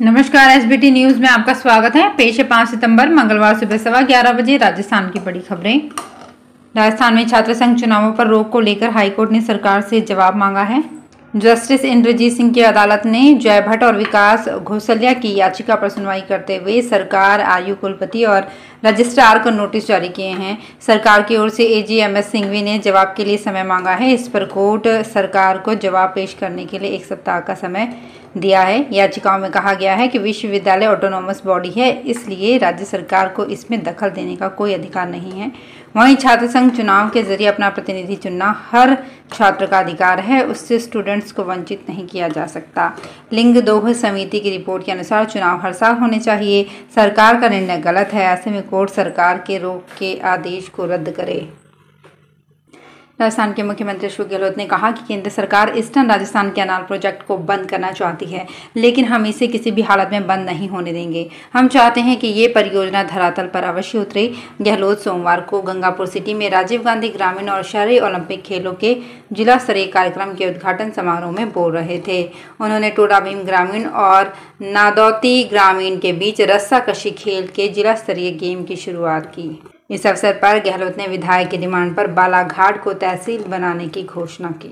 नमस्कार, SBT news में आपका स्वागत है। पेश है 5 सितंबर मंगलवार सुबह 11:15 बजे राजस्थान की बड़ी खबरें। राजस्थान में छात्र संघ चुनावों पर रोक को लेकर हाईकोर्ट ने सरकार से जवाब मांगा है। जस्टिस इंद्रजीत सिंह की अदालत ने जय भट्ट और विकास घोसलिया की याचिका पर सुनवाई करते हुए सरकार, आयु कुलपति और रजिस्ट्रार को नोटिस जारी किए हैं। सरकार की ओर से एजी एमएस सिंघवी ने जवाब के लिए समय मांगा है। इस पर कोर्ट सरकार को जवाब पेश करने के लिए 1 सप्ताह का समय दिया है। याचिकाओं में कहा गया है कि विश्वविद्यालय ऑटोनोमस बॉडी है, इसलिए राज्य सरकार को इसमें दखल देने का कोई अधिकार नहीं है। वहीं छात्र संघ चुनाव के जरिए अपना प्रतिनिधि चुनना हर छात्र का अधिकार है, उससे स्टूडेंट्स को वंचित नहीं किया जा सकता। लिंग दोह समिति की रिपोर्ट के अनुसार चुनाव हर साल होने चाहिए। सरकार का निर्णय गलत है, ऐसे में कोर्ट सरकार के रोक के आदेश को रद्द करे। राजस्थान के मुख्यमंत्री अशोक गहलोत ने कहा कि केंद्र सरकार ईस्टर्न राजस्थान कैनाल प्रोजेक्ट को बंद करना चाहती है, लेकिन हम इसे किसी भी हालत में बंद नहीं होने देंगे। हम चाहते हैं कि ये परियोजना धरातल पर अवश्य उतरे। गहलोत सोमवार को गंगापुर सिटी में राजीव गांधी ग्रामीण और शहरी ओलंपिक खेलों के जिला स्तरीय कार्यक्रम के उद्घाटन समारोह में बोल रहे थे। उन्होंने टोडाभीम ग्रामीण और नादौती ग्रामीण के बीच रस्साकशी खेल के जिला स्तरीय गेम की शुरुआत की। इस अवसर पर गहलोत ने विधायक की डिमांड पर बालाघाट को तहसील बनाने की घोषणा की।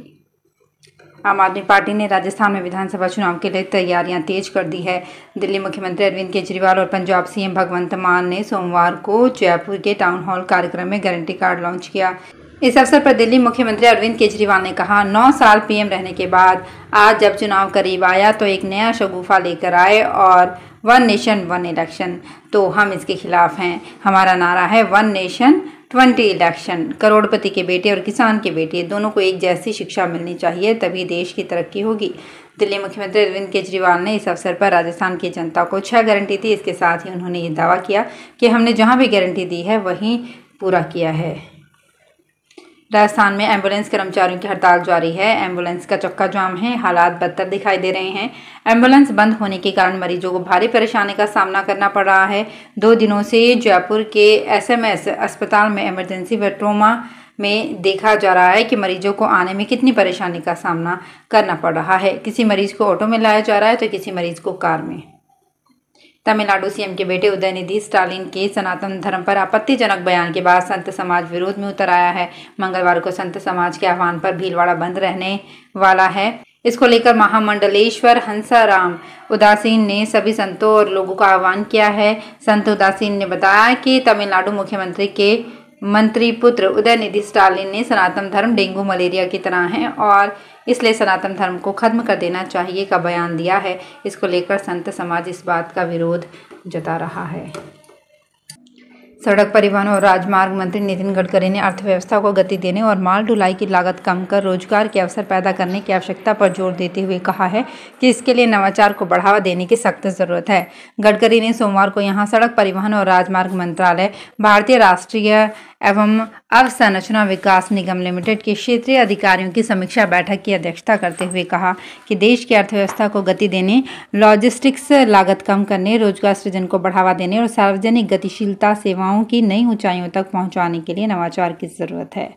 आम आदमी पार्टी ने राजस्थान में विधानसभा चुनाव के लिए तैयारियां तेज कर दी है। दिल्ली मुख्यमंत्री अरविंद केजरीवाल और पंजाब सीएम भगवंत मान ने सोमवार को जयपुर के टाउन हॉल कार्यक्रम में गारंटी कार्ड लॉन्च किया। इस अवसर पर दिल्ली मुख्यमंत्री अरविंद केजरीवाल ने कहा, 9 साल पीएम रहने के बाद आज जब चुनाव करीब आया तो एक नया शगुफा लेकर आए और 1 नेशन 1 इलेक्शन, तो हम इसके खिलाफ हैं। हमारा नारा है 1 नेशन 20 इलेक्शन। करोड़पति के बेटे और किसान के बेटे दोनों को एक जैसी शिक्षा मिलनी चाहिए, तभी देश की तरक्की होगी। दिल्ली मुख्यमंत्री अरविंद केजरीवाल ने इस अवसर पर राजस्थान की जनता को 6 गारंटी दी। इसके साथ ही उन्होंने ये दावा किया कि हमने जहां भी गारंटी दी है वहीं पूरा किया है। राजस्थान में एम्बुलेंस कर्मचारियों की हड़ताल जारी है। एम्बुलेंस का चक्का जाम है, हालात बदतर दिखाई दे रहे हैं। एम्बुलेंस बंद होने के कारण मरीजों को भारी परेशानी का सामना करना पड़ रहा है। 2 दिनों से जयपुर के एसएमएस अस्पताल में इमरजेंसी व ट्रोमा में देखा जा रहा है कि मरीजों को आने में कितनी परेशानी का सामना करना पड़ रहा है। किसी मरीज को ऑटो में लाया जा रहा है तो किसी मरीज को कार में। तमिलनाडु सीएम के बेटे उदयनिधि स्टालिन के सनातन धर्म पर आपत्तिजनक बयान के बाद संत समाज विरोध में उतर आया है। मंगलवार को संत समाज के आह्वान पर भीलवाड़ा बंद रहने वाला है। इसको लेकर महामंडलेश्वर हंसाराम उदासीन ने सभी संतों और लोगों का आह्वान किया है। संत उदासीन ने बताया कि तमिलनाडु मुख्यमंत्री के मंत्री पुत्र उदयनिधि स्टालिन ने सनातन धर्म डेंगू मलेरिया की तरह है और इसलिए सनातन धर्म को खत्म कर देना चाहिए का बयान दिया है। इसको लेकर संत समाज इस बात का विरोध जता रहा है। सड़क परिवहन और राजमार्ग मंत्री नितिन गडकरी ने अर्थव्यवस्था को गति देने और माल ढुलाई की लागत कम कर रोजगार के अवसर पैदा करने की आवश्यकता पर जोर देते हुए कहा है कि इसके लिए नवाचार को बढ़ावा देने की सख्त जरूरत है। गडकरी ने सोमवार को यहां सड़क परिवहन और राजमार्ग मंत्रालय, भारतीय राष्ट्रीय एवं अवसंरचना विकास निगम लिमिटेड के क्षेत्रीय अधिकारियों की समीक्षा बैठक की अध्यक्षता करते हुए कहा कि देश की अर्थव्यवस्था को गति देने, लॉजिस्टिक्स लागत कम करने, रोजगार सृजन को बढ़ावा देने और सार्वजनिक गतिशीलता सेवाओं की नई ऊंचाइयों तक पहुंचाने के लिए नवाचार की जरूरत है।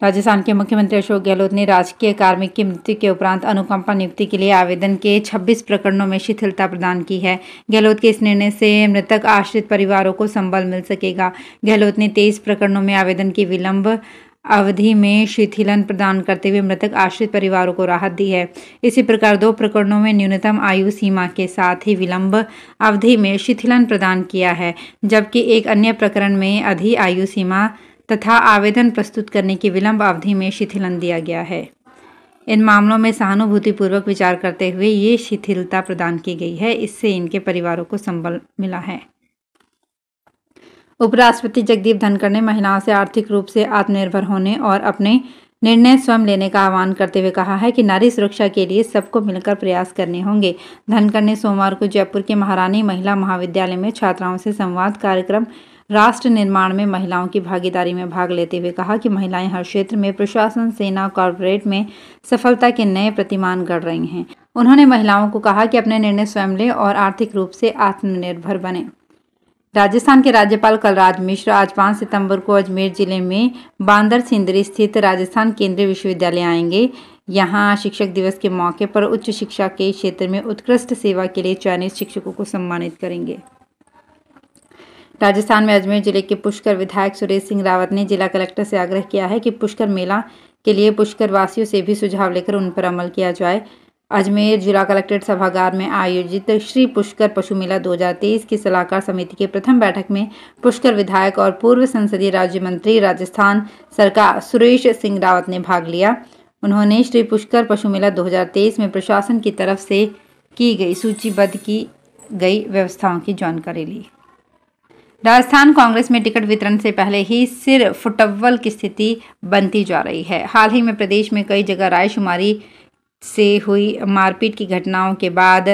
राजस्थान के मुख्यमंत्री अशोक गहलोत ने राजकीय कार्मिक की मृत्यु के उपरांत अनुकंपा नियुक्ति के लिए आवेदन के 26 प्रकरणों में शिथिलता प्रदान की है। गहलोत के इस निर्णय से मृतक आश्रित परिवारों को संबल मिल सकेगा। गहलोत ने 23 प्रकरणों में आवेदन की विलंब अवधि में शिथिलन प्रदान करते हुए मृतक आश्रित परिवारों को राहत दी है। इसी प्रकार 2 प्रकरणों में न्यूनतम आयु सीमा के साथ ही विलंब अवधि में शिथिलन प्रदान किया है, जबकि एक अन्य प्रकरण में अधिक आयु सीमा तथा आवेदन प्रस्तुत करने की विलंब अवधि में शिथिलन दिया गया है। इन मामलों में सहानुभूतिपूर्वक विचार करते हुए ये शिथिलता प्रदान की गई है। इससे इनके परिवारों को संबल मिला है। उपराष्ट्रपति जगदीप धनखड़ ने महिलाओं से आर्थिक रूप से आत्मनिर्भर होने और अपने निर्णय स्वयं लेने का आह्वान करते हुए कहा है कि नारी सुरक्षा के लिए सबको मिलकर प्रयास करने होंगे। धनखड़ ने सोमवार को जयपुर के महारानी महिला महाविद्यालय में छात्राओं से संवाद कार्यक्रम राष्ट्र निर्माण में महिलाओं की भागीदारी में भाग लेते हुए कहा कि महिलाएं हर क्षेत्र में प्रशासन, सेना, कॉर्पोरेट में सफलता के नए प्रतिमान गढ़ रही हैं। उन्होंने महिलाओं को कहा कि अपने निर्णय स्वयं लें और आर्थिक रूप से आत्मनिर्भर बने। राजस्थान के राज्यपाल कलराज मिश्र आज 5 सितंबर को अजमेर जिले में बांदर सिंदरी स्थित राजस्थान केंद्रीय विश्वविद्यालय आएंगे। यहाँ शिक्षक दिवस के मौके पर उच्च शिक्षा के क्षेत्र में उत्कृष्ट सेवा के लिए चयनित शिक्षकों को सम्मानित करेंगे। राजस्थान में अजमेर जिले के पुष्कर विधायक सुरेश सिंह रावत ने जिला कलेक्टर से आग्रह किया है कि पुष्कर मेला के लिए पुष्कर वासियों से भी सुझाव लेकर उन पर अमल किया जाए। अजमेर जिला कलेक्ट्रेट सभागार में आयोजित श्री पुष्कर पशु मेला 2023 की सलाहकार समिति की प्रथम बैठक में पुष्कर विधायक और पूर्व संसदीय राज्य मंत्री राजस्थान सरकार सुरेश सिंह रावत ने भाग लिया। उन्होंने श्री पुष्कर पशु मेला 2023 में प्रशासन की तरफ से की गई सूचीबद्ध की गई व्यवस्थाओं की जानकारी ली। राजस्थान कांग्रेस में टिकट वितरण से पहले ही सिर फुटव्वल की स्थिति बनती जा रही है। हाल ही में प्रदेश में कई जगह रायशुमारी से हुई मारपीट की घटनाओं के बाद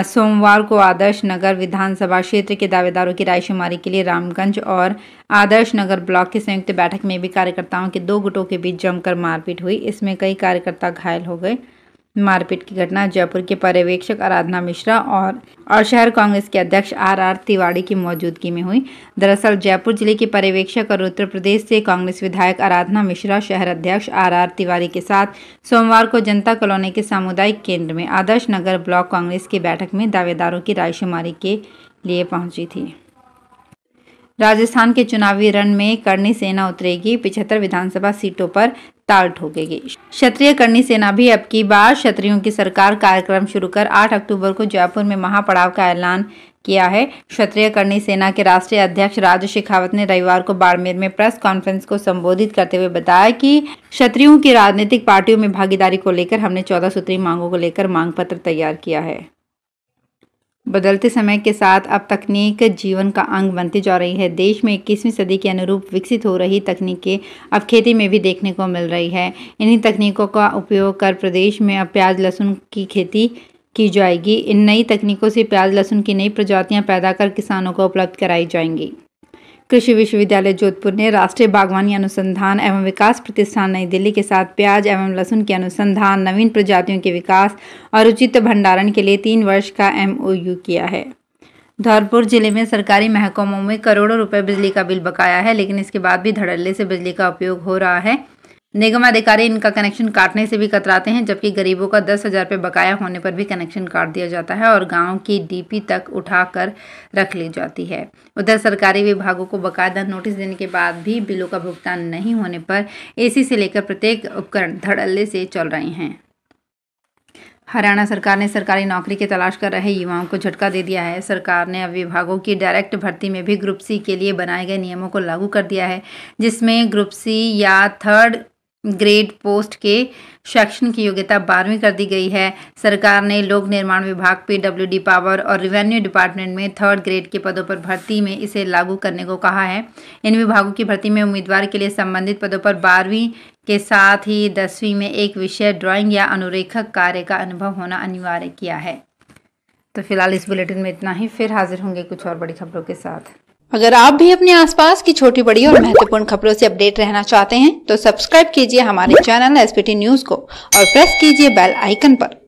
सोमवार को आदर्श नगर विधानसभा क्षेत्र के दावेदारों की रायशुमारी के लिए रामगंज और आदर्श नगर ब्लॉक की संयुक्त बैठक में भी कार्यकर्ताओं के दो गुटों के बीच जमकर मारपीट हुई। इसमें कई कार्यकर्ता घायल हो गए। मारपीट की घटना जयपुर के पर्यवेक्षक आराधना मिश्रा और शहर कांग्रेस के अध्यक्ष आर तिवारी की मौजूदगी में हुई। दरअसल जयपुर जिले के पर्यवेक्षक और उत्तर प्रदेश से कांग्रेस विधायक आराधना मिश्रा शहर अध्यक्ष आर तिवारी के साथ सोमवार को जनता कॉलोनी के सामुदायिक केंद्र में आदर्श नगर ब्लॉक कांग्रेस की बैठक में दावेदारों की रायशुमारी के लिए पहुंची थी। राजस्थान के चुनावी रण में करणी सेना उतरेगी। 75 विधानसभा सीटों पर ताल ठोकेगी। क्षत्रिय करणी सेना भी अब की बार क्षत्रियों की सरकार कार्यक्रम शुरू कर 8 अक्टूबर को जयपुर में महापड़ाव का ऐलान किया है। क्षत्रिय करणी सेना के राष्ट्रीय अध्यक्ष राज शेखावत ने रविवार को बाड़मेर में प्रेस कॉन्फ्रेंस को संबोधित करते हुए बताया कि क्षत्रियों की राजनीतिक पार्टियों में भागीदारी को लेकर हमने 14 सूत्री मांगों को लेकर मांग पत्र तैयार किया है। बदलते समय के साथ अब तकनीक जीवन का अंग बनती जा रही है। देश में 21वीं सदी के अनुरूप विकसित हो रही तकनीकें अब खेती में भी देखने को मिल रही है। इन्हीं तकनीकों का उपयोग कर प्रदेश में अब प्याज लहसुन की खेती की जाएगी। इन नई तकनीकों से प्याज लहसुन की नई प्रजातियां पैदा कर किसानों को उपलब्ध कराई जाएंगी। कृषि विश्वविद्यालय जोधपुर ने राष्ट्रीय बागवानी अनुसंधान एवं विकास प्रतिष्ठान नई दिल्ली के साथ प्याज एवं लहसुन के अनुसंधान, नवीन प्रजातियों के विकास और उचित भंडारण के लिए 3 वर्ष का MOU किया है। धौलपुर जिले में सरकारी महकमों में करोड़ों रुपए बिजली का बिल बकाया है, लेकिन इसके बाद भी धड़ल्ले से बिजली का उपयोग हो रहा है। निगम अधिकारी इनका कनेक्शन काटने से भी कतराते हैं, जबकि गरीबों का 10,000 रुपये बकाया होने पर भी कनेक्शन काट दिया जाता है और गांव की DP तक उठा कर रख ली जाती है। उधर सरकारी विभागों को बकायदा नोटिस देने के बाद भी बिलों का भुगतान नहीं होने पर AC से लेकर प्रत्येक उपकरण धड़ल्ले से चल रहे हैं। हरियाणा सरकार ने सरकारी नौकरी की तलाश कर रहे युवाओं को झटका दे दिया है। सरकार ने अब विभागों की डायरेक्ट भर्ती में भी ग्रुप C के लिए बनाए गए नियमों को लागू कर दिया है, जिसमें ग्रुप C या 3rd ग्रेड पोस्ट के शैक्षणिक की योग्यता 12वीं कर दी गई है। सरकार ने लोक निर्माण विभाग, PWD पावर और रेवेन्यू डिपार्टमेंट में 3rd ग्रेड के पदों पर भर्ती में इसे लागू करने को कहा है। इन विभागों की भर्ती में उम्मीदवार के लिए संबंधित पदों पर 12वीं के साथ ही 10वीं में एक विषय ड्राइंग या अनुरेखक कार्य का अनुभव होना अनिवार्य किया है। तो फिलहाल इस बुलेटिन में इतना ही। फिर हाजिर होंगे कुछ और बड़ी खबरों के साथ। अगर आप भी अपने आसपास की छोटी बड़ी और महत्वपूर्ण खबरों से अपडेट रहना चाहते हैं तो सब्सक्राइब कीजिए हमारे चैनल SPT न्यूज को और प्रेस कीजिए बेल आइकन पर।